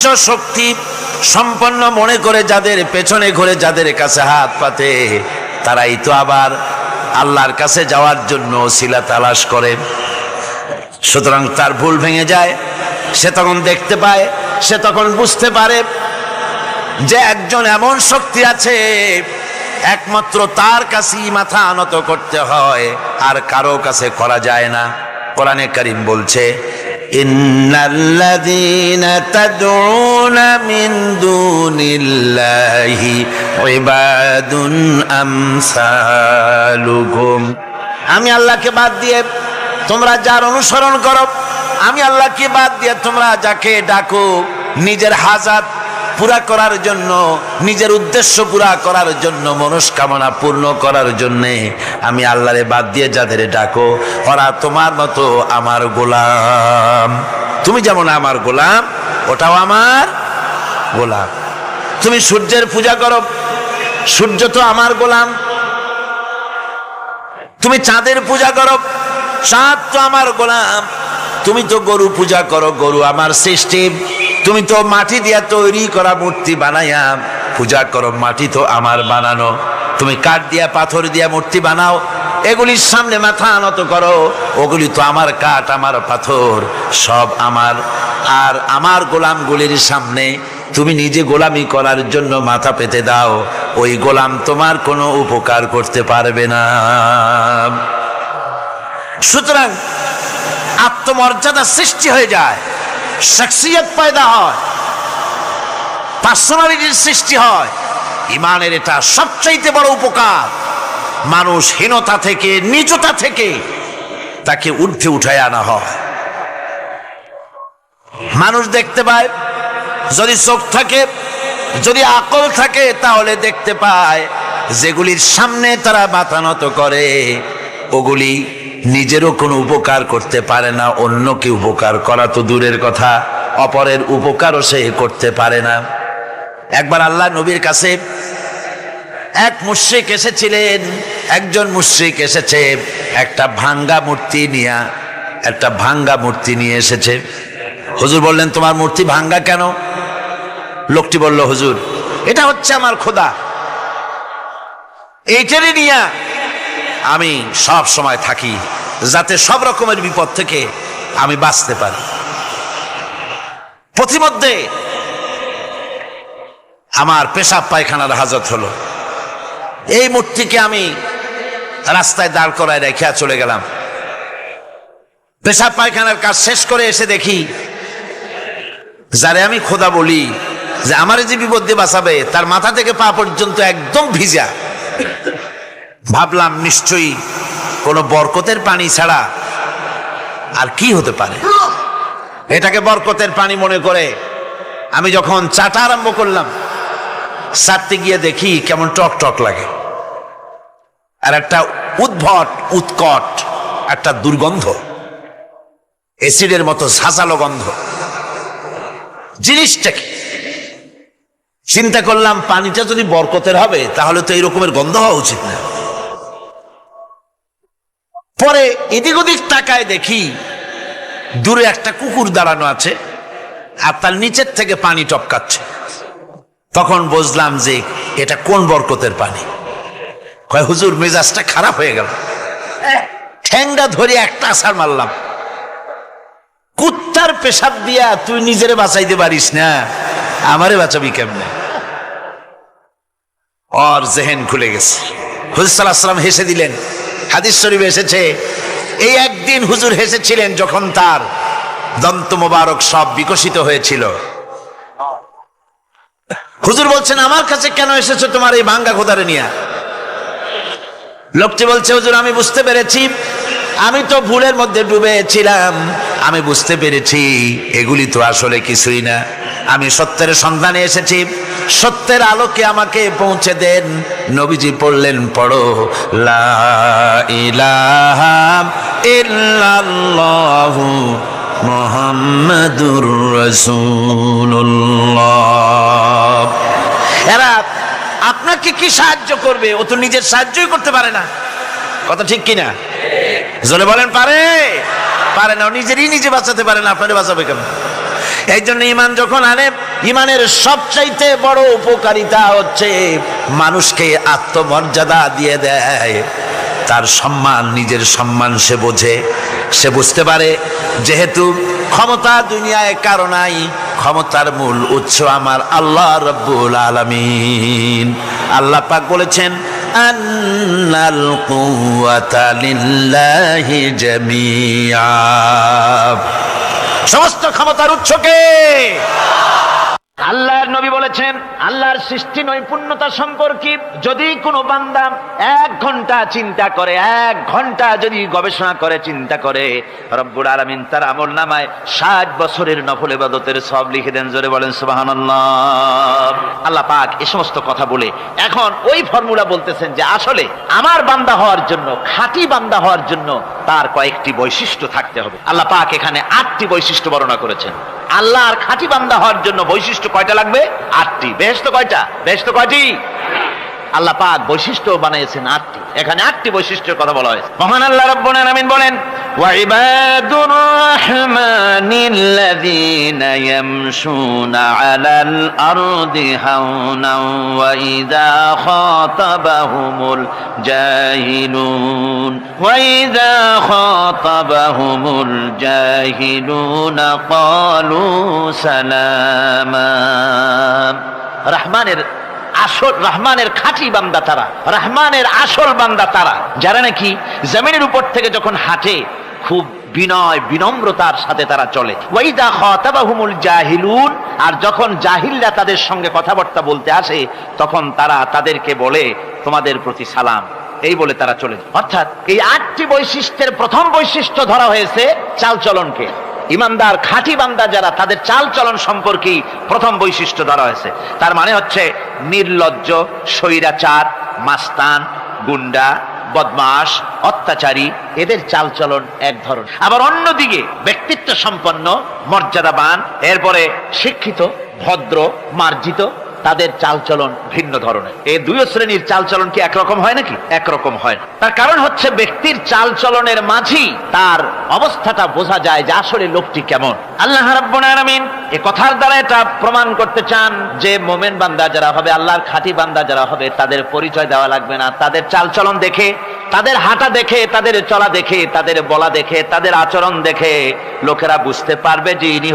শক্তি সম্পন্ন মনে করে যাদের পেছনে ঘুরে যাদের কাছে হাত পাতে, তারাই তো আবার আল্লাহর কাছে যাওয়ার জন্য ওসিলা তালাশ করে। সুতরাং তার ভুল ভেঙে যায়, সে তখন দেখতে পায়, সে তখন বুঝতে পারে যে একজন এমন শক্তি আছে একমাত্র তার কাছেই মাথা নত করতে হয়, আর কারো কাছে করা যায় না। কোরআনে কারীম বলছে, ইন্নাল্লাযীনা তাদউনা মিন দুনিল্লাহি ইবাদুন আমসালুকুম। আমি আল্লাহকে বাদ দিয়ে তোমরা যার অনুসরণ করো, আমি আল্লাহকে বাদ দিয়ে তোমরা যাকে ডাকো নিজের হাজাত পুরা করার জন্য, নিজের উদ্দেশ্য পুরা করার জন্য, মনস্কামনা পূর্ণ করার জন্য, আমি আল্লাহরে বাদ দিয়ে যাদের ডাকো ওরা তোমার মতো আমার গোলাম। তুমি যেমন আমার গোলাম, ওটাও আমার গোলাম। তুমি সূর্যের পূজা করো, সূর্য তো আমার গোলাম। তুমি চাঁদের পূজা করো, চাঁদ তো আমার গোলাম। তুমি তো গরু পূজা করো, গরু আমার সৃষ্টি। তুমি তো মাটি দিয়া তৈরি করা মূর্তি বানাইয়া পূজা করো, মাটি তো আমার বানানো। তুমি কাঠ দিয়া পাথর দিয়া মূর্তি বানাও, এগুলির সামনে মাথা নত করো, ওগুলি তো আমার কাঠ আমার পাথর সব আমার। আর আমার গোলামগুলির সামনে তুমি নিজে গোলামি করার জন্য মাথা পেতে দাও, ওই গোলাম তোমার কোনো উপকার করতে পারবে না। সুতরাং আত্মমর্যাদা সৃষ্টি হয়ে যায়, শখসিয়ত পয়দা হয়, পার্সোনালিটির সৃষ্টি হয়। ইমানের এটা সবচাইতে বড় উপকার। মানুষ হীনতা থেকে, নীচতা থেকে তাকে ঊর্ধ্বে উঠায় আনা হয়। মানুষ দেখতে পায়, যদি চোখ থাকে, যদি আকল থাকে, তাহলে দেখতে পায় যেগুলির সামনে তারা মাথা নত করে ওগুলি নিজেরও কোনো উপকার করতে পারে না, অন্যকে উপকার করা তো দূরের কথা, অপরের উপকারও সে করতে পারে না। একবার আল্লাহ নবীর কাছে এক মুশরিক এসেছিলেন। একজন মুশরিক এসেছে একটা ভাঙ্গা মূর্তি নিয়ে এসেছে। হুজুর বললেন, তোমার মূর্তি ভাঙ্গা কেন? লোকটি বলল, হুজুর এটা হচ্ছে আমার খোদা, এইটারই নিয়ে আমি সব সময় থাকি, যাতে সব রকমের বিপদ থেকে আমি বাঁচতে পারি। প্রতিমধ্যে আমার পেশাব পায়খানার হাজত হলো, এই মূর্তিকে আমি রাস্তায় দাঁড় করায় রেখে চলে গেলাম। পেশাব পায়খানার কাজ শেষ করে এসে দেখি যারে আমি খোদা বলি, যে আমার যে বিপদ দিয়ে বাঁচাবে, তার মাথা থেকে পা পর্যন্ত একদম ভিজা। ভাবলাম নিশ্চয়ই কোনো বরকতের পানি ছাড়া আর কি হতে পারে। এটাকে বরকতের পানি মনে করে আমি যখন চাটা আরম্ভ করলাম, চাটতে গিয়ে দেখি কেমন টক টক লাগে, আর একটা উদ্ভট উৎকট একটা দুর্গন্ধ, অ্যাসিডের মতো ঝাঁঝালো গন্ধ। জিনিসটা কি? চিন্তা করলাম, পানিটা যদি বরকতের হবে তাহলে তো এই রকমের গন্ধ হওয়া উচিত না। পরে এদিক ওদিক তাকায় দেখি দূরে একটা কুকুর দাঁড়ানো আছে, আর তার নিচের থেকে পানি টপকাচ্ছে। তখন বুঝলাম যে এটা কোন বরকতের পানি। কয়, হুজুর মেজাজটা খারাপ হয়ে গেল, ঠ্যাংটা ধরে একটা আছাড় মারলাম। কুত্তার পেশাব দিয়া তুই নিজেরে বাঁচাইতে পারিস না, আমারে বাঁচাবি কেমনে? ওর জেহেন খুলে গেছে। হুজুর সাল্লাল্লাহু আলাইহি ওয়াসাল্লাম হেসে দিলেন। হাদিস শরীফে এসেছে, এই একদিন হুজুর হেসেছিলেন যখন তার দন্ত মোবারক সব বিকশিত হয়েছিল। হুজুর বলছেন, আমার কাছে কেন এসেছো তোমার এই ভাঙ্গা খোদারে নিয়ে? লোকটি বলছে, হুজুর আমি বুঝতে পেরেছি, আমি তো ভুলের মধ্যে ডুবেছিলাম, আমি বুঝতে পেরেছি এগুলি তো আসলে কিছুই না। আমি সত্যের সন্ধানে এসেছি, সত্যের আলোকে আমাকে পৌঁছে দেন। নবীজি পড়লেন, পড়ো লা ইলাহা ইল্লাল্লাহু মুহাম্মাদুর রাসূলুল্লাহ। এরা আপনাকে কি সাহায্য করবে? ও তো নিজের সাহায্যই করতে পারে না। কথা ঠিক কিনা? জোরে বলেন, পারে? পারে না। নিজেরই নিজে বাঁচাতে পারে না, আপনারে বাঁচাবে কেন? এই জন্য ঈমান যখন আনে, ঈমানের সবচাইতে বড় উপকারিতা হচ্ছে মানুষকে আত্মমর্যাদা দিয়ে দেয়। তার সম্মান, নিজের সম্মান সে বোঝে, সে বুঝতে পারে যেহেতু ক্ষমতা দুনিয়ায় কারো নাই, ক্ষমতার মূল উৎস আমার আল্লাহ রাব্বুল আলামিন। আল্লাহ পাক বলেছেন আন্নাল কুওয়াতা লিল্লাহি জামিআ, সমস্ত ক্ষমতার উৎস কে? আল্লাহর নবী বলেছেন আল্লাহর সৃষ্টি নৈপুণ্যতা সম্পর্কে যদি কোনো বান্দা 1 ঘন্টা চিন্তা করে, 1 ঘন্টা যদি গবেষণা করে, চিন্তা করে, রব্বুল আলামিন তার আমলনামায় 60 বছরের নফল ইবাদতের সওয়াব লিখে দেন। জোরে বলেন সুবহানাল্লাহ। আল্লাহ পাক এই সমস্ত কথা বলে এখন ওই ফর্মুলা বলতেছেন যে আসলে আমার বান্দা হওয়ার জন্য, খাঁটি বান্দা হওয়ার জন্য তার কয়েকটি বৈশিষ্ট্য থাকতে হবে। আল্লাহ পাক এখানে 8টি বৈশিষ্ট্য বর্ণনা করেছেন। আল্লাহর খাঁটি বান্দা হওয়ার জন্য বৈশিষ্ট্য কয়টা লাগবে? 8টি। বেহেশত কয়টা? বেহেশত কয়টি? আল্লাহ পাক বৈশিষ্ট্য বানিয়েছেন 8টি। এখানে 8টি বৈশিষ্ট্যের কথা বলা হয়েছে। মহান আল্লাহ রাব্বুল আলামিন বলেন ওয়া ইবাদুর রাহমানিল্লাযীনা ইয়ামশুনা আলাল আরদি হাওনা ওয়া ইযা খাতাবাহুমুল জাহিলুন ক্বালু সালামা। রহমানের খাঁটি বান্দা তারা, রহমানের আসল বান্দা তারা যারা নাকি জমিনের উপর থেকে যখন হাঁটে খুব বিনয় বিনম্রতার সাথে তারা চলে। ওয়াইদা খাতাবাহুমুল জাহিলুন, আর যখন জাহিলরা তাদের সঙ্গে কথাবার্তা বলতে আসে তখন তারা তাদেরকে বলে তোমাদের প্রতি সালাম, এই বলে তারা চলে যায়। অর্থাৎ এই 8টি বৈশিষ্ট্যের প্রথম বৈশিষ্ট্য ধরা হয়েছে চালচলনকে। ইমানদার খাঁটি বান্দা যারা, তাদের চাল চলন সম্পর্কে প্রথম বৈশিষ্ট্য ধরা হয়েছে। তার মানে হচ্ছে নির্লজ্জ, স্বৈরাচার, মাস্তান, গুন্ডা, বদমাশ, অত্যাচারী, এদের চাল চলন এক ধরন। আবার অন্যদিকে ব্যক্তিত্ব সম্পন্ন, মর্যাদাবান, এরপরে শিক্ষিত, ভদ্র, মার্জিত, তাদের চালচলন ভিন্ন ধরনের। এই দুই শ্রেণীর চালচলন কি একরকম হয় নাকি? একরকম হয় না। তার কারণ হচ্ছে ব্যক্তির চালচলনের মাঝেই তার অবস্থাটা বোঝা যায় যে আসলে লোকটি কেমন। আল্লাহ রাব্বুল আলামিন এই কথার দ্বারা এটা প্রমাণ করতে চান যে মুমিন বান্দা যারা হবে, আল্লাহর খাঁটি বান্দা যারা হবে, তাদের পরিচয় দেওয়া লাগবে না। তাদের চালচলন দেখে, তাদের হাঁটা দেখে, তাদের চলা দেখে, তাদের বলা দেখে, তাদের আচরণ দেখে লোকেরা বুঝতে পারবে যে ইনি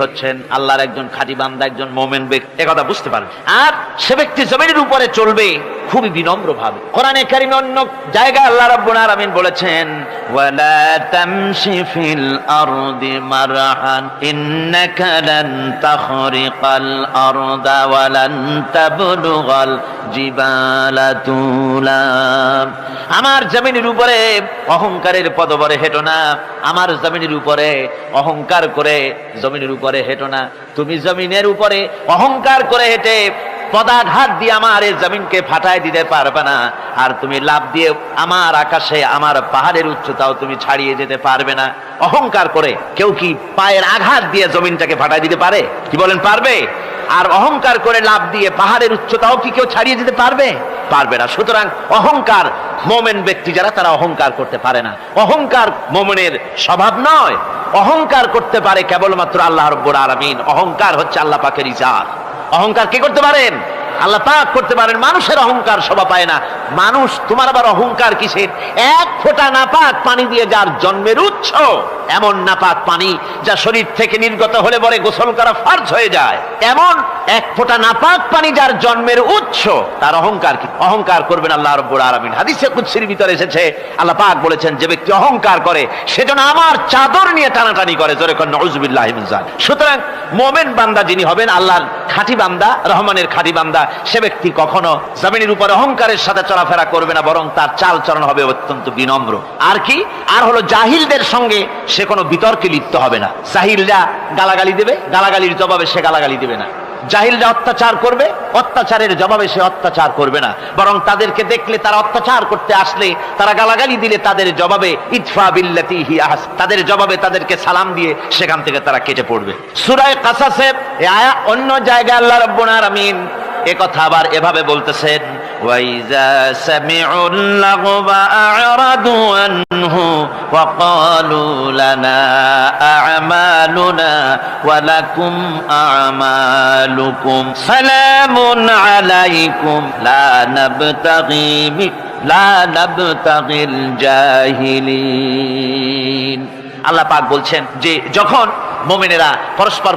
হচ্ছেন আল্লাহর একজন খাঁটি বান্দা, একজন মুমিন ব্যক্তি, একথা বুঝতে পারবে। আর সে ব্যক্তি জমিনের উপরে চলবে খুবই বিনম্র ভাবে। কোরআনে কারিমে অন্য জায়গায় আল্লাহ রাব্বুল আলামিন বলেছেন ওয়ালা তামশি ফিল আরদি মারহান ইন্নাকা লান তাখরিকাল আরদা ওয়া লান তাবলুগাল জিবালা তুলা। আমার জমিনের উপরে অহংকারের পদবরে হেঁটো না, আমার জমিনের উপরে অহংকার করে জমিনের উপরে হেঁটো না। তুমি জমিনের উপরে অহংকার করে হেঁটে পদাঘাত দিয়ে আমার এই জমিনকে ফাটায় দিতে পারবে না। আর তুমি লাভ দিয়ে আমার আকাশে, আমার পাহাড়ের উচ্চতাও তুমি ছাড়িয়ে যেতে পারবে না। অহংকার করে কেউ কি পায়ের আঘাত দিয়ে জমিনটাকে ফাটায় দিতে পারে? কি বলেন, পারবে? আর অহংকার করে লাভ দিয়ে পাহাড়ের উচ্চতাও কি কেউ ছাড়িয়ে যেতে পারবে? পারবে না। সুতরাং অহংকার, মুমিন ব্যক্তি যারা, তারা অহংকার করতে পারে না। অহংকার মুমিনের স্বভাব নয়। অহংকার করতে পারে কেবলমাত্র আল্লাহ রাব্বুল আলামিন। অহংকার হচ্ছে আল্লাহ পাকের ইজাত। অহংকার কে করতে পারেন? আল্লাহ পাক করতে পারেন। মানুষের অহংকার শোভা পায় না। মানুষ, তোমার আবার অহংকার কিসের? 1 ফোঁটা নাপাক পানি দিয়ে যার জন্মের উৎস, এমন নাপাক পানি যা শরীর থেকে নির্গত হলে পরে গোসল করা ফরজ হয়ে যায়, এমন 1 ফোঁটা নাপাক পানি যার জন্মের উৎস, তার অহংকার কি? অহংকার করবেন আল্লাহ রাব্বুল আলামিন। হাদিসে কুদসির ভিতরে এসেছে, আল্লাহ পাক বলেছেন যে ব্যক্তি অহংকার করে সেজন্য আমার চাদর নিয়ে টানাটানি করে। জোরে কোন নাউযুবিল্লাহি মিন যালিক। সুতরাং মুমিন বান্দা যিনি হবেন, আল্লাহর খাঁটি বান্দা, রহমানের খাঁটি বান্দা, সে ব্যক্তি কখনো জমিনের উপরে অহংকারের সাথে চলাফেরা করবে না, বরং তার চাল চলন হবে অত্যন্ত বিনম্র। আর কি? আর হলো জাহিলদের সঙ্গে সে কোনো বিতর্কে লিপ্ত হবে না। জাহিলরা গালাগালি দেবে, গালাগালির জবাবে সে গালাগালি দেবে না। জাহিলরা অত্যাচার করবে, অত্যাচারের জবাবে সে অত্যাচার করবে না, বরং তাদেরকে দেখলে, তারা অত্যাচার করতে আসলে, তারা গালাগালি দিলে তাদের জবাবে ইদফা বিল্লাতি হি আহসান, তাদের জবাবে তাদেরকে সালাম দিয়ে সেখান থেকে তারা কেটে পড়বে। সূরা কাসাসে অন্য জায়গায় আল্লাহ রাব্বুল আলামিন এ কথা আবার এভাবে বলতেছেন ওয়াইজা সামিউল লাগবা আ'রাদু আনহু ওয়া ক্বালু লানা আ'মালুনা ওয়া লাকুম আ'মালুকুম সালামুন আলাইকুম লা নাবতাগিল জাহিলিন। আল্লাহ পাক বলছেন যে যখন মুমিনেরা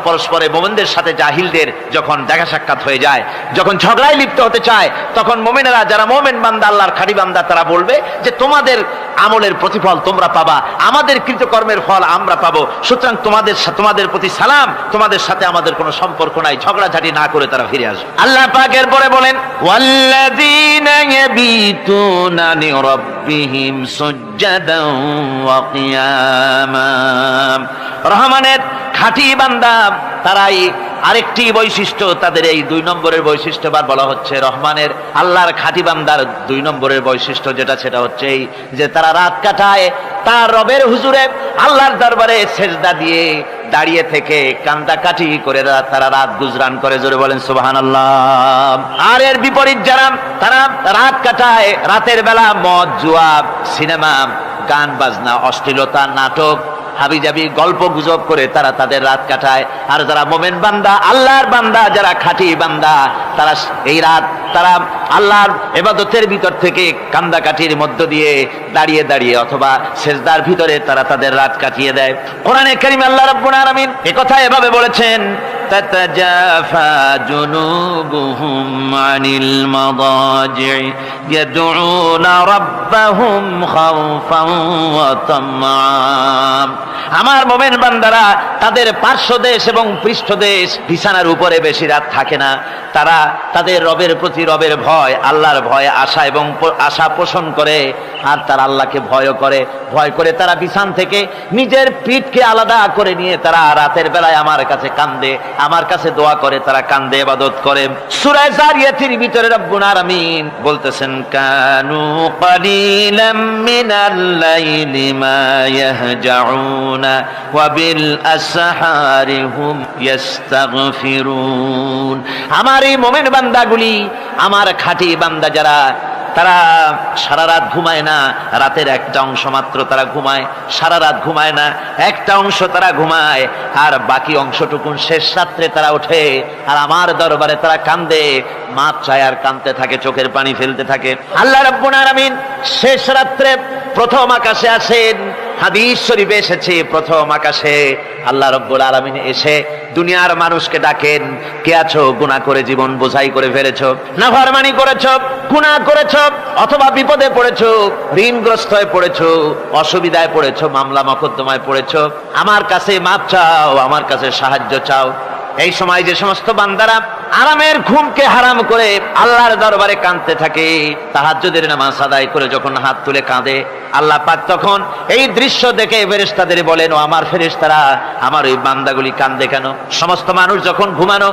পরস্পরে মুমিনদের সাথে জাহিলদের যখন দেখা সাক্ষাৎ হয়ে যায়, যখন ঝগড়ায় লিপ্ত হতে চায়, তখন মুমিনেরা যারা মুমিন বান্দা, আল্লাহর খাঁটি বান্দা, তারা বলবে যে তোমাদের আমলের প্রতিফল তোমরা পাবা, আমাদের কৃতকর্মের ফল আমরা পাবো, সুতরাং তোমাদের প্রতি সালাম, তোমাদের সাথে আমাদের কোনো সম্পর্ক নাই। ঝগড়াঝাটি না করে তারা ফিরে আসবে। আল্লাহ পাক এরপরে বলেন ওয়াল্লাযীনা ইয়াবিতুনা লিরাব্বিহিম সুজদান ওয়া কিয়ামা। রহমানের খাঁটি বান্দা তারাই আরেকটি বৈশিষ্ট্য, তাদের এই 2 নম্বরের বৈশিষ্ট্য বার বলা হচ্ছে রহমানের আল্লাহর খাঁটি বান্দার 2 নম্বরের বৈশিষ্ট্য যেটা, সেটা হচ্ছে এই যে তারা রাত কাটায় তার রবের হুজুরে আল্লাহর দরবারে সেজদা দিয়ে দাঁড়িয়ে থেকে কান্দাকাটি করে তারা রাত গুজরান করে। জোরে বলেন সুবহানাল্লাহ। আর এর বিপরীত যারা তারা রাত কাটায় রাতের বেলা মদ, জুয়া, সিনেমা, গান বাজনা, অশ্লীলতা, নাটক, হাবিজাবি গল্প গুজব করে তারা তাদের রাত কাটায়। আর যারা মোমেন বান্দা, আল্লাহর বান্দা, যারা খাঁটি বান্দা, তারা এই রাত তারা আল্লাহর ইবাদতের ভিতর থেকে কান্দাকাটির মধ্য দিয়ে দাঁড়িয়ে দাঁড়িয়ে অথবা সেজদার ভিতরে তারা তাদের রাত কাটিয়ে দেয়। কোরআনে কারীমে আল্লাহ রাব্বুল আলামিন এই কথা এভাবে বলেছেন তাতাজাফা জুনুবুহুম আনিল মাদাজি'i ইয়াদউনা রাব্বাহুম খাওফান ওয়া তামআন। আমার মুমিন বান্দারা তাদের পার্শ্বদেশ এবং পৃষ্ঠদেশ বিছানার উপরে বেশি রাত থাকে না। তারা তাদের রবের প্রতি রবের ভয়, আল্লাহর ভয়, আশা এবং আশা পোষণ করে। আর তারা আল্লাহকে ভয় করে তারা বিছান থেকে নিজের পিঠকে আলাদা করে নিয়ে তারা রাতের বেলায় আমার কাছে কান্দে, আমার কাছে দোয়া করে, তারা কান্দে, ইবাদত করে। সূরা যারিয়াতের ভিতরে রব্বুল আলামিন বলতেছেন কানু কালিলাম মিনাল লাইলি মা ইয়াহজাউনা ওয়া বিল আসহারি হুম ইস্তাগফিরুন। আমার এই মুমিন বান্দাগুলি, আমার খাঁটি বান্দা যারা, তারা সারা রাত ঘুমায় না, রাতের একটা অংশ মাত্র তারা ঘুমায়, সারা রাত ঘুমায় না, একটা অংশ তারা ঘুমায়, আর বাকি অংশটুকুন শেষ রাত্রে তারা ওঠে আর আমার দরবারে তারা কান্দে, মাপ চায় আর কাঁদতে থাকে, চোখের পানি ফেলতে থাকে। আল্লাহ রাব্বুল আলামিন শেষ রাত্রে প্রথম আকাশে আসেন। হাদিস শরীফে এসেছে প্রথম আকাশে আল্লাহ রাব্বুল আলামিন এসে দুনিয়ার মানুষকে ডাকেন, কে আছো? গুনাহ করে জীবন বোঝাই করে ফেলেছো, নাফরমানি করেছো, গুনাহ করেছো, অথবা বিপদে পড়েছো, ঋণগ্রস্ত হয়ে পড়েছো, অসুবিধায় পড়েছো, মামলা মকদ্দমায় পড়েছো, আমার কাছে মাপ চাও, আমার কাছে সাহায্য চাও। এই সময় যে সমস্ত বান্দারা আরামের ঘুমকে হারাম করে আল্লাহর দরবারে কাঁদতে থাকে, তাহাজ্জুদের নামাজ আদায় করে যখন হাত তুলে কাঁদে, আল্লাহ পাক তখন এই দৃশ্য দেখে ফেরেশতাদের বলেন, ও আমার ফেরেশতারা, আমার ওই বান্দাগুলি কাঁদে কেন? সমস্ত মানুষ যখন ঘুমানো,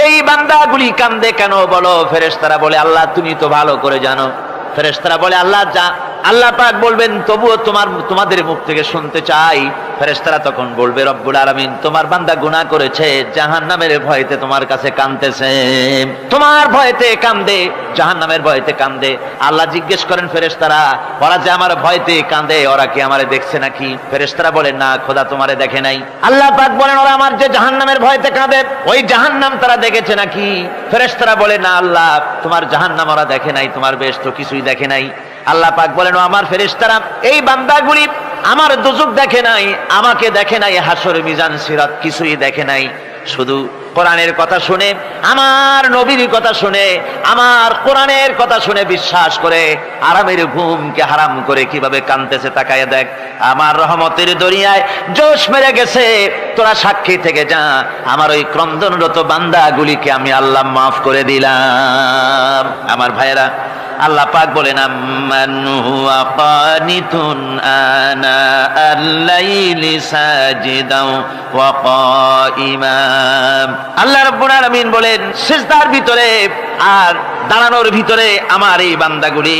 এই বান্দাগুলি কাঁদে কেন বলো? ফেরেশতারা বলে, আল্লাহ তুমি তো ভালো করে জানো। ফেরেশতারা বলে, আল্লাহ পাক বলবেন, তবুও তোমাদের মুখ থেকে শুনতে চাই। ফেরেশতারা তখন বলবে, রব্বুল আলামিন তোমার বান্দা গুনাহ করেছে, জাহান্নামের ভয়তে তোমার কাছে কাঁদতেছে, তোমার ভয়তে কাঁদে, জাহান্নামের ভয়তে কাঁদে। আল্লাহ জিজ্ঞেস করেন ফেরেশতারা, ওরা যে আমার ভয়তে কাঁদে, ওরা কি আমারে দেখছে নাকি? ফেরেশতারা বলেন, না খোদা তোমারে দেখে নাই। আল্লাহ পাক বলেন, ওরা আমার যে জাহান্নামের ভয়তে কাঁদে, ওই জাহান্নাম তারা দেখেছে নাকি? ফেরেশতারা বলে, না আল্লাহ, তোমার জাহান্নাম ওরা দেখে নাই, তোমার বেহেশত কিছুই দেখে নাই। আল্লাহ পাক বলেন, ও আমার ফেরেশতারা, এই বান্দাগুলি আমার দুজক দেখে নাই, আমাকে দেখে নাই, হাসর মিজান সিরাত কিছুই দেখে নাই, শুধু কোরআনের কথা শুনে, আমার নবীর কথা শুনে, আমার কোরআনের কথা শুনে বিশ্বাস করে আরামের ঘুমকে হারাম করে কিভাবে কাঁদতেছে তাকায় দেখ। আমার রহমতের দরিয়ায় জোশ মেরে গেছে, তোরা সাক্ষী থেকে যা, আমার ওই ক্রন্দনরত বান্দাগুলিকে আমি আল্লাহ মাফ করে দিলাম। আমার ভাইয়েরা, আল্লাহ পাক বলেন, আম্মান হুয়া কানিতুন আনা আল-লাইলি সাজিদাও ওয়া কাইমা। আল্লাহ রাব্বুল আলামিন বলেন, সিজদার ভিতরে আর দাঁড়ানোর ভিতরে আমার এই বান্দাগুলি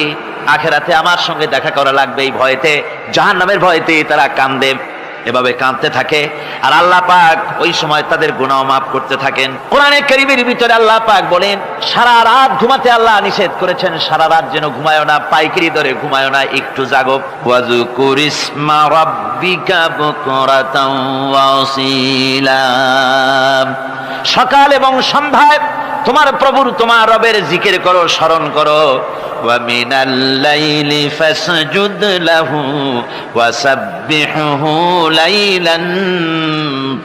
আখিরাতে আমার সঙ্গে দেখা করা লাগবে এই ভয়তে, জাহান্নামের ভয়তে তারা কান্দে। এভাবে কাঁদতে থাকে, আর আল্লাহ পাক ওই সময় তাদের গুনাহ মাফ করতে থাকেন। কোরআনে কারীমের ভিতরে আল্লাহ পাক বলেন, সারা রাত ঘুমাতে আল্লাহ নিষেধ করেছেন, সারা রাত যেন ঘুমায়ো না, পাইকারি দরে ঘুমায়ো না, একটু জাগো। ওয়াজকুর ইসমা রাব্বিকা বুকরাতাও ওয়া আসীলা, সকাল এবং সন্ধ্যায় তোমার প্রভুর, তোমার রবের জিকির করো, স্মরণ করো। ওয়া মিনাল লাইলি ফাসজুদ লাহু ওয়া সাব্বিহহু লাইলান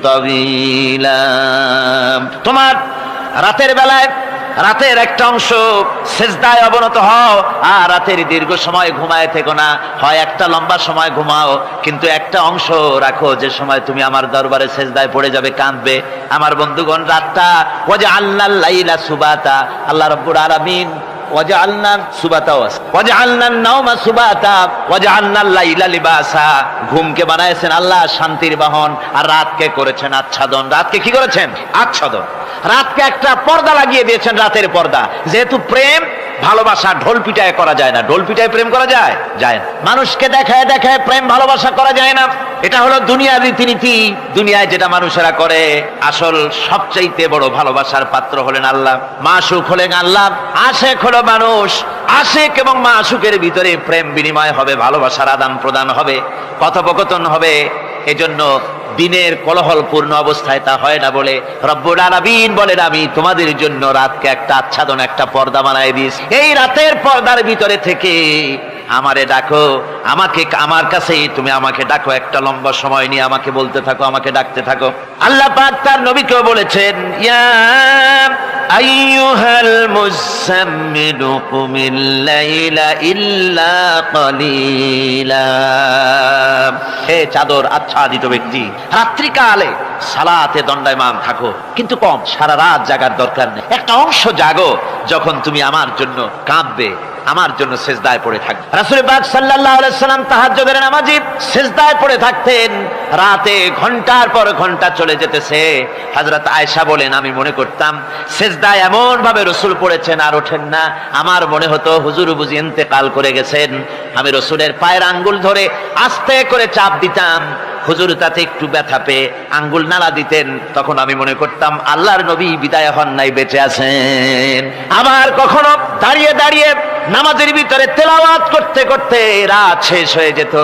তাওয়িলা, তোমার রাতের বেলায় রাতের একটা অংশ সেজদায় অবনত হও, আর রাতের দীর্ঘ সময় ঘুমায় থেকো না, হয় একটা লম্বা সময় ঘুমাও, কিন্তু একটা অংশ রাখো যে সময় তুমি আমার দরবারে সেজদায় পড়ে যাবে, কাঁদবে। আমার বন্ধুগণ, রাতটা ওয়াজআলনাল লাইলা সুবাতা, আল্লাহ রাব্বুল আলামিন ওয়াজআলনা সুবাতা ওয়াজআলনান নাওমা সুবাতা ওয়াজআলনাল লাইলা লিবাসা, ঘুমকে বানাইছেন আল্লাহ শান্তির বাহন, আর রাতকে করেছেন আচ্ছাদন। রাতকে কি করেছেন? আচ্ছাদন। রাতকে একটা পর্দা লাগিয়ে দিয়েছেন, রাতের পর্দা। যেহেতু প্রেম ভালোবাসা ঢোল পিটায় করা যায় না, ঢোল পিটায় প্রেম করা যায় যায় না, মানুষকে দেখায় দেখায় প্রেম ভালোবাসা করা যায় না। এটা হলো দুনিয়ার রীতিনীতি, দুনিয়ায় যেটা মানুষেরা করে। আসল সবচাইতে বড় ভালোবাসার পাত্র হলেন আল্লাহ, মাসুক হলেন আল্লাহ, আশেক হলো মানুষ। আশেক এবং মাসুকের ভিতরে প্রেম বিনিময় হবে, ভালোবাসার আদান প্রদান হবে, কথোপকথন হবে। এজন্য দিনের কোলাহলপূর্ণ অবস্থায় তা হয় না বলে রব্বুল আলামিন বলেন, আমি তোমাদের জন্য রাতকে একটা আচ্ছাদন, একটা পর্দা বানায় দিয়েছি। এই রাতের পর্দার ভিতরে থেকে আমারে ডাকো, আমাকে আমার কাছেই তুমি আমাকে ডাকো, একটা লম্বা সময় নিয়ে আমাকে বলতে থাকো, আমাকে ডাকতে থাকো। আল্লাহ পাক তার নবীকেও বলেছেন, ইয়া আইয়ুহাল মুযাম্মিলু কুমিল লাইলা ইল্লা কালিলা, হে চাদর আচ্ছাদিত ব্যক্তি, রাত্রিকালে সালাতে দণ্ডায়মান থাকো, কিন্তু কম, সারা রাত জাগার দরকার নেই। একটা অংশ জাগো, যখন তুমি আমার জন্য কাঁদবে, আমার জন্য সেজদায় পড়ে থাকবে। রাসূল পাক সাল্লাল্লাহু আলাইহি সাল্লাম তাহাজ্জুদের নামাজি সেজদায় পড়ে থাকতেন, রাতে ঘন্টার পর ঘন্টা চলে যেতেছে। হযরত আয়েশা বলেন, আমি মনে করতাম সেজদায় এমন ভাবে রাসূল পড়েছেন আর ওঠেন না, আমার মনে হতো হুজুর বুঝি ইন্তেকাল করে গেছেন। আমি রাসূলের পায়ের আঙ্গুল ধরে আস্তে করে চাপ দিতাম, হুজুর তাতে একটু ব্যথা পেয়ে আঙ্গুল নাড়া দিতেন, তখন আমি মনে করতাম আল্লাহর নবী বিদায় হন নাই, বেঁচে আছেন। আবার কখনো দাঁড়িয়ে দাঁড়িয়ে নামাজের ভিতরে তেলাওয়াত করতে করতে রাত শেষ হয়ে যেত,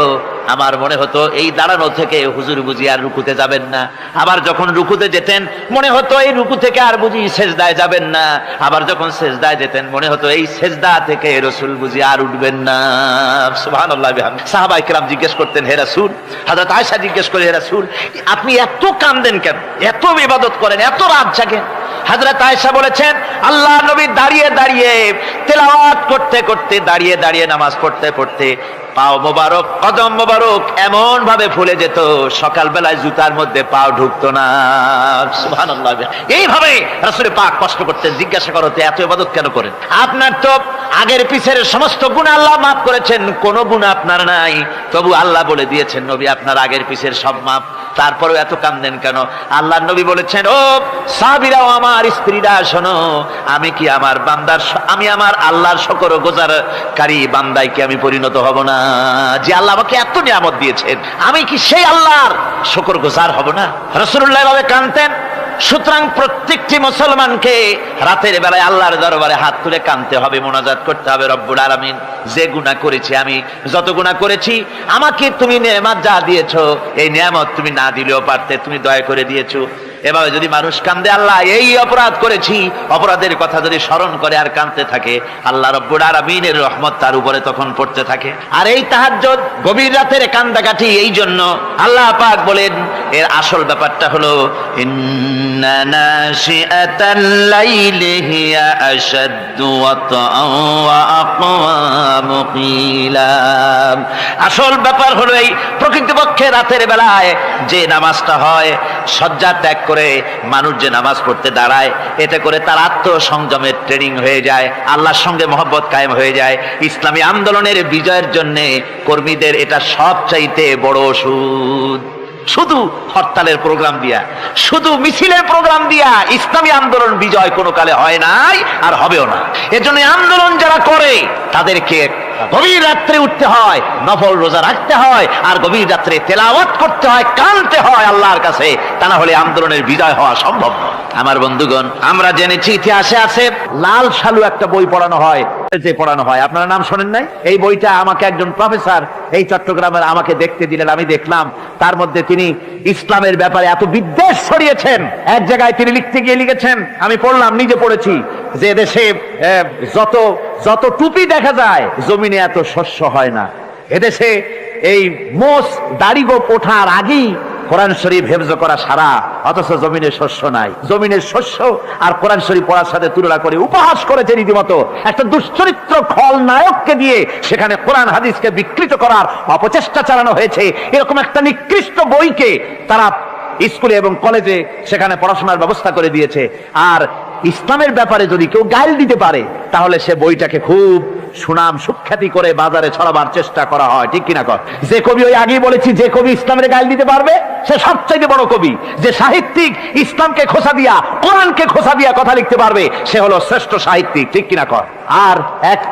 আমার মনে হতো এই দাঁড়ানো থেকে হুজুর বুঝি আর রুকুতে যাবেন না। আবার যখন রুকুতে যেতেন মনে হতো এই রুকু থেকে আর বুঝি সেজদায় যাবেন না। আবার যখন সেজদায় যেতেন মনে হতো এই সেজদা থেকে রাসূল বুঝি আর উঠবেন না। সুবহানাল্লাহ। সাহাবায়ে কেরাম জিজ্ঞেস করতেন, হে রাসূল, হযরত আয়েশা জিজ্ঞেস করে, হে রাসূল, আপনি এত কাঁদেন কেন, এত ইবাদত করেন, এত রাত জাগেন? হযরত আয়েশা বলেছেন, আল্লাহর নবী দাঁড়িয়ে দাঁড়িয়ে তেলাওয়াত করতে করতে, দাঁড়িয়ে দাঁড়িয়ে নামাজ পড়তে পড়তে পাও মোবারক, কদম মোবারক এমন ভাবে ফুলে যেত, সকালবেলায় জুতার মধ্যে পাও ঢুকতো না। সুবহানাল্লাহ। এইভাবে রাসূল পাক কষ্ট করতেন। জিজ্ঞাসা করো তো এত ইবাদত কেন করেন? আপনার তো আগের পিছের সমস্ত গুনাহ আল্লাহ মাফ করেছেন, কোনো গুনাহ আপনার নাই, তবু আল্লাহ বলে দিয়েছেন নবী আপনার আগের পিছের সব মাফ, তারপরেও এত কাঁদেন কেন? আল্লাহর নবী বলেছেন, ও সাহাবীরাও, আমার স্ত্রীরা শোনো, আমি কি আমার বান্দার, আমি আমার আল্লাহর শুকরগুজারকারী বান্দায় কি আমি পরিণত হব না? যে আল্লাহ আমাকে এত নিয়ামত দিয়েছেন, আমি কি সেই আল্লাহর শুকরগুজার হব না? রাসূলুল্লাহ ভাবে কাঁদতেন। সুতরাং প্রত্যেকটি মুসলমানকে রাতের বেলায় আল্লাহর দরবারে হাত তুলে কাঁদতে হবে, মোনাজাত করতে হবে, রব্বুল আলামিন যে গুনাহ করেছি, আমি যত গুনাহ করেছি, আমাকে তুমি নেয়ামত যা দিয়েছো, এই নেয়ামত তুমি না দিলেও পারতে, তুমি দয়া করে দিয়েছো। এভাবে যদি মানুষ কান্দে, আল্লাহ এই অপরাধ করেছি, অপরাধের কথা যদি স্মরণ করে আর কাঁদতে থাকে, আল্লাহ রব্বুল আলামিনের রহমত তার উপরে তখন পড়তে থাকে। আর এই তাহাজ্জুদ, গভীর রাতের কান্দাকাটি, এই জন্য আল্লাহ পাক বলেন, এর আসল ব্যাপারটা হলো ইন্না নাশিআতাল লাইলি হিয়া আশাদ্দু ওয়াতআন ওয়া আকওয়ামু কিলা। আসল ব্যাপার হলো এই প্রকৃতপক্ষে রাতের বেলায় যে নামাজটা হয়, শয্যা ত্যাগ করে মানুষ যে নামাজ পড়তে দাঁড়ায়, এতে করে তার আত্মসংযমের ট্রেনিং হয়ে যায়, আল্লাহর সঙ্গে মহব্বত কায়েম হয়ে যায়। ইসলামী আন্দোলনের বিজয়ের জন্য কর্মীদের এটা সবচাইতে বড় ওষুধ। শুধু হরতালের প্রোগ্রাম দিয়া, শুধু মিছিলের প্রোগ্রাম দিয়া ইসলামী আন্দোলন বিজয় কোনো কালে হয় নাই আর হবেও না। এজন্য আন্দোলন যারা করে তাদেরকে গভীর রাত্রে উঠতে হয়, নফল রোজা রাখতে হয়, আর গভীর রাত্রে তেলাওয়াত করতে হয়, কানতে হয় আল্লাহর কাছে, তা না হলে আন্দোলনের বিজয় হওয়া সম্ভব নয়। আমার বন্ধুগণ, আমরা জেনেছি ইতিহাসে আছে লাল সালু একটা বই পড়ানো হয়, যে পড়ানো হয়, আপনারা নাম শোনেন নাই? এই বইটা আমাকে একজন প্রফেসর এই চট্টগ্রামের আমাকে দেখতে দিলেন, আমি দেখলাম। তার মধ্যে তিনি ইসলামের ব্যাপারে এত বিদ্বেষ ছড়িয়েছেন, এক জায়গায় তিনি লিখতে গিয়ে লিখেছেন, আমি পড়লাম, নিজে পড়েছি, যে দেশে যত যত টুপি দেখা যায় জমিনে এত শস্য হয় না। এদেশে এই মোষ দাড়ি গোপ ওঠার আগেই কোরআন শরীফ হেফজ করা সারা, অথচ জমিনে শস্য নাই। জমিনের শস্য আর কোরআন শরীফ পড়ার সাথে তুলনা করে উপহাস করেছে রীতিমতো। একটা দুশ্চরিত্র খলনায়ককে দিয়ে সেখানে কোরআন হাদিসকে বিকৃত করার অপচেষ্টা চালানো হয়েছে। এরকম একটা নিকৃষ্ট বইকে তারা স্কুলে এবং কলেজে সেখানে পড়াশোনার ব্যবস্থা করে দিয়েছে। আর ইসলামের ব্যাপারে যদি কেউ গাইল দিতে পারে, তাহলে সে বইটাকে খুব সুনাম সুখ্যাতি করে বাজারে ছড়াবার চেষ্টা করা হয়, ঠিক কিনা কর? যে কবি, ওই আগেই বলেছি, যে কবি ইসলামের গাইল দিতে পারবে সে সবচাইতে বড় কবি। যে সাহিত্যিক ইসলামকে খোসা দিয়া, কোরআনকে খোসা দিয়া কথা লিখতে পারবে, সে হলো শ্রেষ্ঠ সাহিত্যিক, ঠিক কিনা কর? আর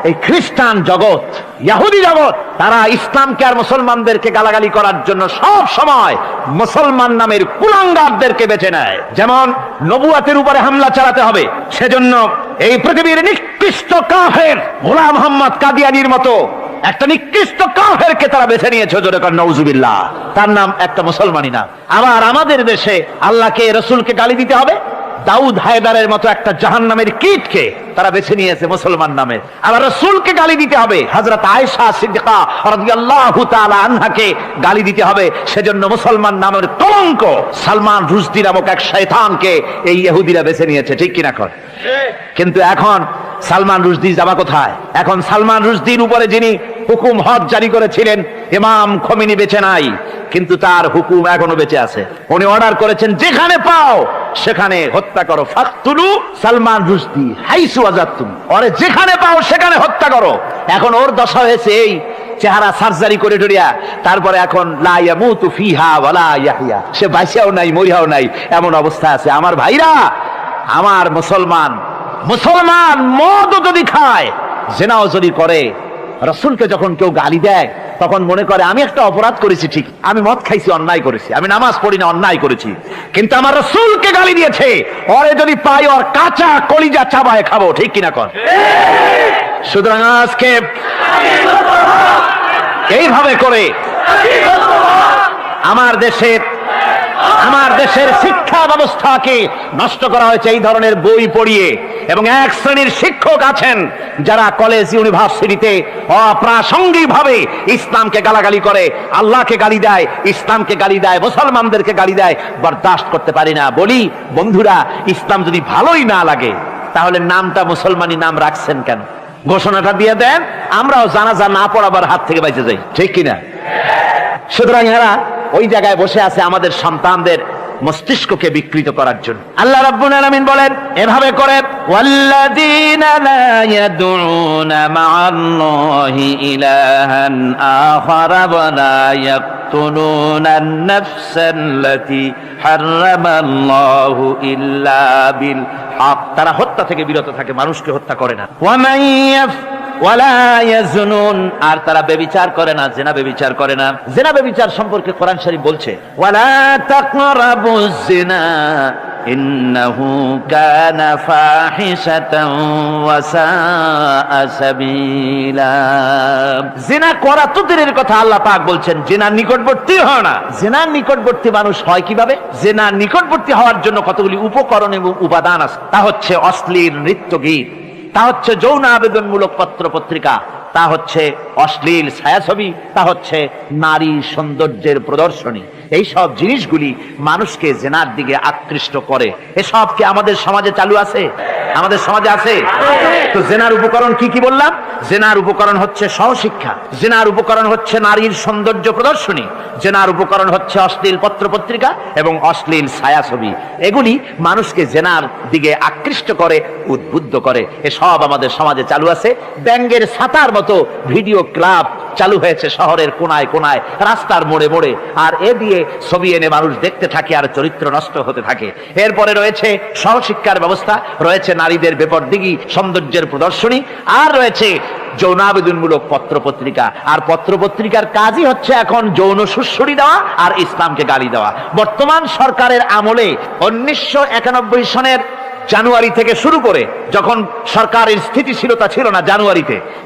এই খ্রিস্টান জগৎ, ইহুদি জগৎ, তারা ইসলামকে আর মুসলমানদেরকে গালাগালি করার জন্য সব সময় মুসলমান নামের কুলাঙ্গারদেরকে বেছে নেয়। যেমন নবুয়াতের উপরে হামলা চালাতে হবে, সেজন্য এই পৃথিবীর নিকৃষ্ট কাফের গোলাম মোহাম্মদ কাদিয়ানির মতো একটা নিকৃষ্ট কাফেরকে তারা বেছে নিয়েছে, জোরে কর নাউজুবিল্লাহ। তার নাম একটা মুসলমানই না। আবার আমাদের দেশে আল্লাহকে, রসুলকে গালি দিতে হবে, দাউদ হায়দারের মতো একটা জাহান্নামের কীটকে তারা বেছে নিয়েছে মুসলমান নামে। আবার রাসূলকে গালি দিতে হবে, হযরত আয়েশা সিদ্দিকা রাদিয়াল্লাহু তাআলা আনহাকে গালি দিতে হবে, সেজন্য মুসলমান নামের কলঙ্ক সালমান রুশদি নামক এক শয়তানকে এই ইহুদিরা বেছে নিয়েছে, ঠিক কিনা কর? কিন্তু এখন সালমান রুশদি যাবা কোথায়? এখন সালমান রুশদির উপরে যিনি হুকুম হজ জারি করেছিলেন ইমাম খোমেনি বেঁচে নাই, কিন্তু তার হুকুম এখনো বেঁচে আছে। উনি অর্ডার করেছেন, যেখানে পাও সেখানে হত্যা করো, ফাকতুলু সালমান রুশদি হাইসু ওয়াজাদতুম, ওরে যেখানে পাও সেখানে হত্যা করো। এখন ওর দশা হয়েছে এই, চেহারা সার্জারি করে টরিয়া, তারপরে এখন লা ইয়ামুতু ফিহা ওয়ালা ইয়াহইয়া, সে বাঁচিয়াও নাই মরিয়াও নাই, এমন অবস্থা আছে। আমার ভাইরা, আমার মুসলমান মদও যদি খায়, জিনাও যদি করে, রাসূলকে যখন কেউ গালি দেয় তখন মনে করে আমি একটা অপরাধ করেছি, ঠিক, আমি মদ খাইছি, অন্যায় করেছি, আমি নামাজ পড়ি না, অন্যায় করেছি, কিন্তু আমার রাসূলকে গালি দিয়েছে, ওরে যদি পাই ওর কাঁচা কলিজা চাবায় খাবো, ঠিক কিনা কর? সুতরাং আজকে এইভাবে করে আমার দেশের শিক্ষা ব্যবস্থাকে নষ্ট করা হয়েছে এই ধরনের বই পড়িয়ে। এবং এক শ্রেণীর শিক্ষক আছেন যারা কলেজ ইউনিভার্সিটিতে অপ্রাসঙ্গিক ভাবে ইসলামকে গালাগালি করে, আল্লাহকে গালি দেয়, ইসলামকে গালি দেয়, মুসলমানদেরকে গালি দেয়। বরদাস্ত করতে পারি না। বলি বন্ধুরা, ইসলাম যদি ভালোই না লাগে তাহলে নামটা মুসলমানি নাম রাখছেন কেন? ঘোষণাটা দিয়ে দেন, আমরাও জানাজা না পড়াবার হাত থেকে বেঁচে যাই, ঠিক কিনা? সুতরাং এরা ওই জায়গায় বসে আছে আমাদের সন্তানদের মস্তিষ্ককে বিকৃত করার জন্য। আল্লাহ রাব্বুল আলামিন বলেন এভাবে করে, ওয়াল্লাযীনা লা ইয়াদউনা মা'আল্লাহি ইলাহান আখারা ওয়া লা ইয়াকতুলুনান নাফসাল্লাতী হারামাল্লাহু ইল্লা বিল হক, তারা হত্যা থেকে বিরত থাকে, মানুষকে হত্যা করে না। ওয়া মান ওয়ালা ইয়াজনুন, আর তারা ব্যভিচার করে না, জিনা ব্যভিচার করে না। জিনা ব্যভিচার সম্পর্কে কোরআন শরীফ বলছে, ওয়ালা তাকরাবুজ জিনা ইন্নাহু কানা ফাহিশাতান ওয়া সাআ সাবিলা। জিনা করা তো দূরের কথা, আল্লাহ পাক বলছেন জিনার নিকটবর্তী হয় না। জিনার নিকটবর্তী মানুষ হয় কিভাবে? জিনার নিকটবর্তী হওয়ার জন্য কতগুলি উপকরণ এবং উপাদান আছে। তা হচ্ছে অশ্লীল নৃত্য গীত, তা হচ্ছে যৌন আবেদনমূলক পত্র পত্রিকা, তা হচ্ছে অশ্লীল ছায়াছবি, তা হচ্ছে নারী সৌন্দর্যের প্রদর্শনী। এই সব জিনিসগুলি মানুষকে জেনার দিকে আকৃষ্ট করে। এসব কি আমাদের সমাজে চালু আছে? আমাদের সমাজে আছে? তো জেনার উপকরণ কি কি বললাম? জেনার উপকরণ হচ্ছে সহশিক্ষা, জেনার উপকরণ হচ্ছে নারীর সৌন্দর্য প্রদর্শনী, জেনার উপকরণ হচ্ছে অশ্লীল পত্র পত্রিকা এবং অশ্লীল ছায়াছবি। এগুলি মানুষকে জেনার দিকে আকৃষ্ট করে, উদ্বুদ্ধ করে। এসব আমাদের সমাজে চালু আছে। ব্যাঙ্গের ছাতার মতো ভিডিও ক্লাব চালু হয়েছে শহরের কোনায় কোনায়, রাস্তার মোড়ে মোড়ে, আর এ দিয়ে ছবি এনে মানুষ দেখতে থাকে আর চরিত্র নষ্ট হতে থাকে। এরপরে রয়েছে সহশিক্ষার ব্যবস্থা, রয়েছে নারীদের বেপরদিগি সৌন্দর্যের প্রদর্শনী, আর রয়েছে যৌন আবেদনমূলক পত্র পত্রিকা। আর পত্র পত্রিকার কাজই হচ্ছে এখন যৌন সুশ্রুড়ি দেওয়া আর ইসলামকে গালি দেওয়া। বর্তমান সরকারের আমলে 1991 সনের জানুয়ারি থেকে শুরু করে, যখন সরকারের স্থিতিশীলতা ছিল না,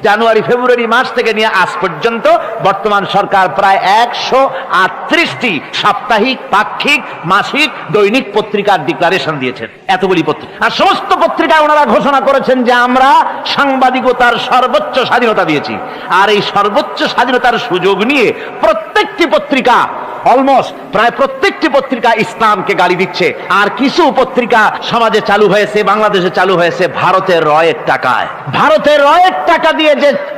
জানুয়ারি ফেব্রুয়ারি মাস থেকে নিয়ে আজ পর্যন্ত বর্তমান সরকার প্রায় 138টি সাপ্তাহিক, পাক্ষিক, মাসিক, দৈনিক পত্রিকার ডিক্লারেশন দিয়েছেন। এতগুলি পত্রিকা, আর সমস্ত পত্রিকায় ওনারা ঘোষণা করেছেন যে আমরা সাংবাদিকতার সর্বোচ্চ স্বাধীনতা দিয়েছি। আর এই সর্বোচ্চ স্বাধীনতার সুযোগ নিয়ে প্রত্যেকটি পত্রিকা, অলমোস্ট প্রায় প্রত্যেকটি পত্রিকা ইসলামকে গালি দিচ্ছে। আর কিছু পত্রিকা সমাজে চালু হয়েছে, বাংলাদেশে চালু হয়েছে ভারতের রয়ের টাকায়। ভারতের রয়ের টাকা দিয়ে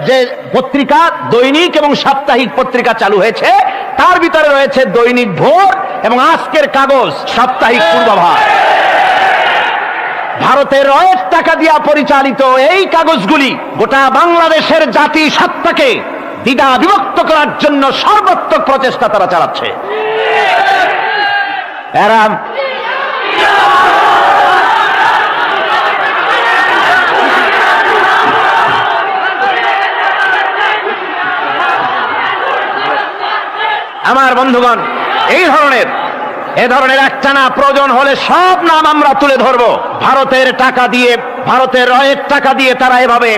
যে পত্রিকা, দৈনিক এবং সাপ্তাহিক পত্রিকা চালু হয়েছে, তার ভিতরে রয়েছে দৈনিক ভোর এবং আজকের কাগজ, সাপ্তাহিক পূর্বাভাস। ভারতের রয়ের টাকা দিয়া পরিচালিত এই কাগজগুলি গোটা বাংলাদেশের জাতি সত্তাকে দ্বিধা বিভক্ত করার জন্য সর্বাত্মক প্রচেষ্টা তারা চালাচ্ছে। এরা আমার বন্ধুগণ, এ ধরনের একটানা প্রয়োজন হলে সব নাম আমরা তুলে ধরবো। ভারতের টাকা দিয়ে, ভারতের রয়ের টাকা দিয়ে তারা এভাবে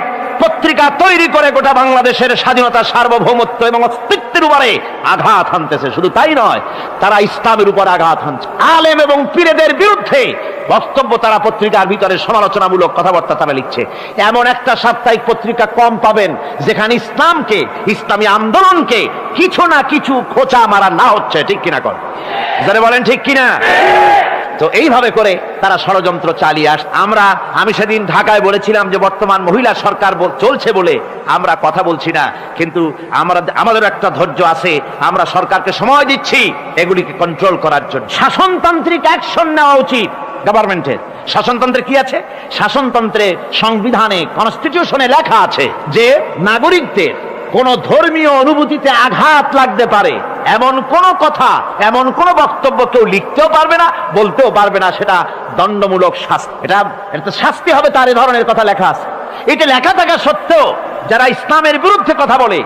পত্রিকা তৈরি করে গোটা বাংলাদেশের স্বাধীনতা, সার্বভৌমত্ব এবং অস্তিত্বের উপরে আঘাত হানতেছে। শুধু তাই নয়, তারা ইসলামের উপর আঘাত হানছে। আলেম এবং পীরদের বিরুদ্ধে বক্তব্য তারা পত্রিকার ভিতরে সমালোচনামূলক কথাবার্তা তারা লিখছে। এমন একটা সাপ্তাহিক পত্রিকা কম পাবেন যেখানে ইসলামকে, ইসলামী আন্দোলনকে কিছু না কিছু খোঁচা মারা না হচ্ছে। ঠিক কিনা কর, যারা বলেন ঠিক কিনা? তো এইভাবে করে তারা ষড়যন্ত্র চালিয়ে আমি সেদিন ঢাকায় বলেছিলাম যে বর্তমান মহিলা সরকার চলছে বলে আমরা কথা বলছি না, কিন্তু আমাদের একটা ধৈর্য আছে। আমরা সরকারকে সময় দিচ্ছি এগুলিকে কন্ট্রোল করার জন্য। শাসনতান্ত্রিক অ্যাকশন নেওয়া উচিত গভর্নমেন্টের। শাসনতন্ত্রে কি আছে? শাসনতন্ত্রে, সংবিধানে, কনস্টিটিউশনে লেখা আছে যে নাগরিকদের কোন ধর্মীয় অনুভূতিতে আঘাত লাগতে পারে এমন কোন কথা, এমন কোন বক্তব্য কেউ লিখতেও পারবে না, বলতেও পারবে না। সেটা দণ্ডমূলক শাস্তি, এটা শাস্তি হবে তার। এ ধরনের কথা লেখা আছে। এটা লেখা থাকা সত্ত্বেও যারা ইসলামের বিরুদ্ধে কথা বলে,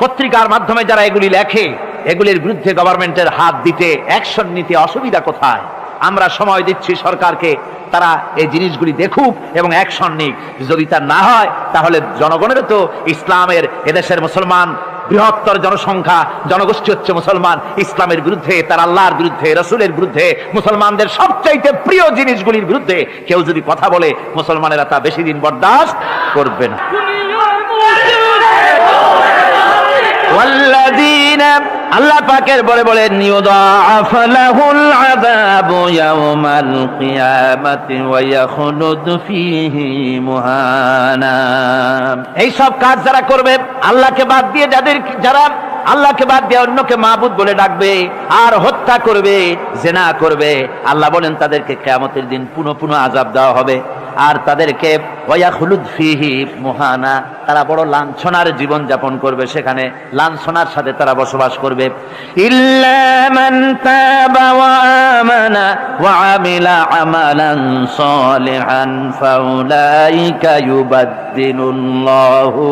পত্রিকার মাধ্যমে যারা এগুলি লেখে, এগুলির বিরুদ্ধে গভর্নমেন্টের হাত দিতে, অ্যাকশন নিতে অসুবিধা কোথায়? আমরা সময় দিচ্ছি সরকারকে, তারা এই জিনিসগুলি দেখুক এবং অ্যাকশন নিক। যদি তা না হয় তাহলে জনগণেরও তো, ইসলামের, এদেশের মুসলমান বৃহত্তর জনসংখ্যা, জনগোষ্ঠী হচ্ছে মুসলমান, ইসলামের বিরুদ্ধে, তার আল্লাহর বিরুদ্ধে, রসুলের বিরুদ্ধে, মুসলমানদের সবচাইতে প্রিয় জিনিসগুলির বিরুদ্ধে কেউ যদি কথা বলে, মুসলমানেরা তা বেশি দিন বরদাস্ত করবে না। আল্লাহ পাকের বলে বলেন, ইউদাআফ লাহুল আযাবু ইয়াওমাল কিয়ামাতি ওয়া ইয়াখলুদু ফীহি মুহানা। এই সব কাজ যারা করবে, আল্লাহকে বাদ দিয়ে, যারা আল্লাহকে বাদ দিয়ে অন্যকে মাবুদ বলে ডাকবে আর হত্যা করবে, জিনা করবে, আল্লাহ বলেন তাদেরকে কিয়ামতের দিন পুনঃ পুনঃ আযাব দেওয়া হবে। আর তাদেরকে ওয়ায়াখলুদ ফীহি মুহানা, তারা বড় লাঞ্ছনার জীবন যাপন করবে, সেখানে লাঞ্ছনার সাথে তারা বসবাস করবে। ইল্লা মান তাবা ওয়া আমানা ওয়া আমিলা আমালান সালিহান ফাউলাইকা ইউবাদদিলুল্লাহু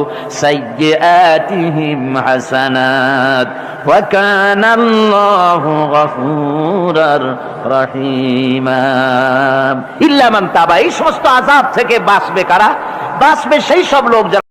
সাইয়্যাতিহিম হাসানাত ওয়া কানা আল্লাহু গফুরার রহিমা। ইল্লা মান তাবা, এই সমস্ত আযাব থেকে বাঁচবে কারা? বাঁচবে সেই সব লোক যারা